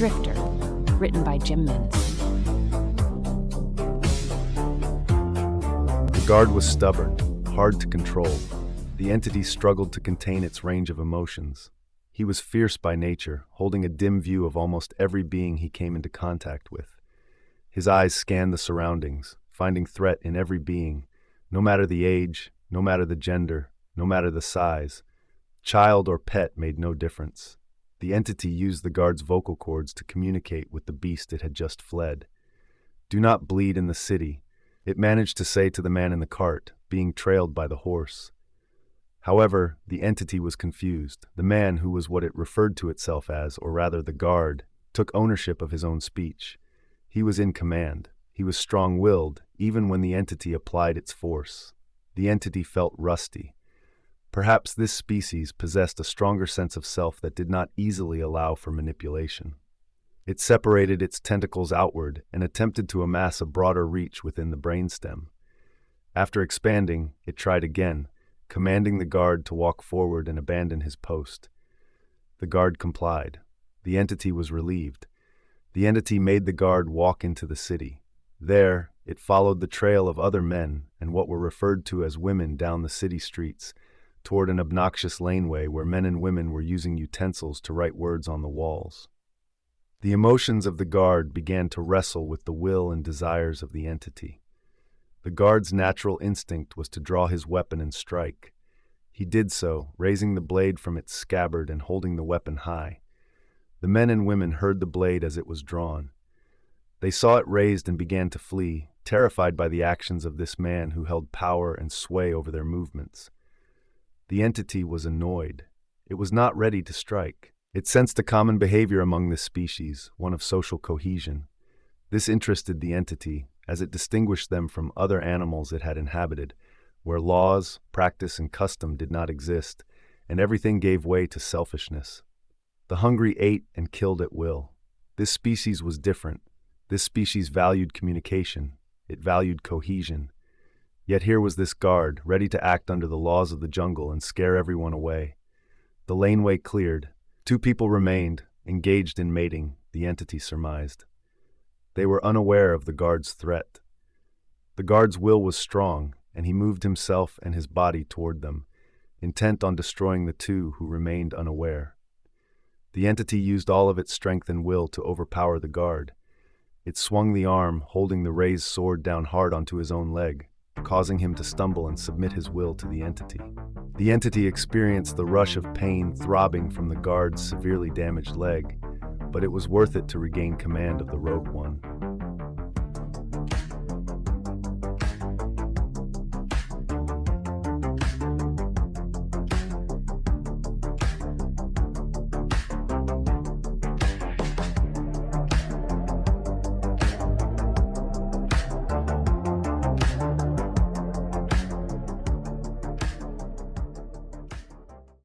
Drifter, written by Jim Mintz. The guard was stubborn, hard to control. The entity struggled to contain its range of emotions. He was fierce by nature, holding a dim view of almost every being he came into contact with. His eyes scanned the surroundings, finding threat in every being, no matter the age, no matter the gender, no matter the size. Child or pet made no difference. The entity used the guard's vocal cords to communicate with the beast it had just fled. "Do not bleed in the city," it managed to say to the man in the cart, being trailed by the horse. However, the entity was confused. The man, who was what it referred to itself as, or rather the guard, took ownership of his own speech. He was in command. He was strong-willed, even when the entity applied its force. The entity felt rusty. Perhaps this species possessed a stronger sense of self that did not easily allow for manipulation. It separated its tentacles outward and attempted to amass a broader reach within the brainstem. After expanding, it tried again, commanding the guard to walk forward and abandon his post. The guard complied. The entity was relieved. The entity made the guard walk into the city. There, it followed the trail of other men and what were referred to as women down the city streets, toward an obnoxious laneway where men and women were using utensils to write words on the walls. The emotions of the guard began to wrestle with the will and desires of the entity. The guard's natural instinct was to draw his weapon and strike. He did so, raising the blade from its scabbard and holding the weapon high. The men and women heard the blade as it was drawn. They saw it raised and began to flee, terrified by the actions of this man who held power and sway over their movements. The entity was annoyed. It was not ready to strike. It sensed a common behavior among this species, one of social cohesion. This interested the entity, as it distinguished them from other animals it had inhabited, where laws, practice, and custom did not exist, and everything gave way to selfishness. The hungry ate and killed at will. This species was different. This species valued communication. It valued cohesion. Yet here was this guard, ready to act under the laws of the jungle and scare everyone away. The laneway cleared. 2 people remained, engaged in mating, the entity surmised. They were unaware of the guard's threat. The guard's will was strong, and he moved himself and his body toward them, intent on destroying the 2 who remained unaware. The entity used all of its strength and will to overpower the guard. It swung the arm, holding the raised sword down hard onto his own leg, causing him to stumble and submit his will to the entity. The entity experienced the rush of pain throbbing from the guard's severely damaged leg, but it was worth it to regain command of the rogue one.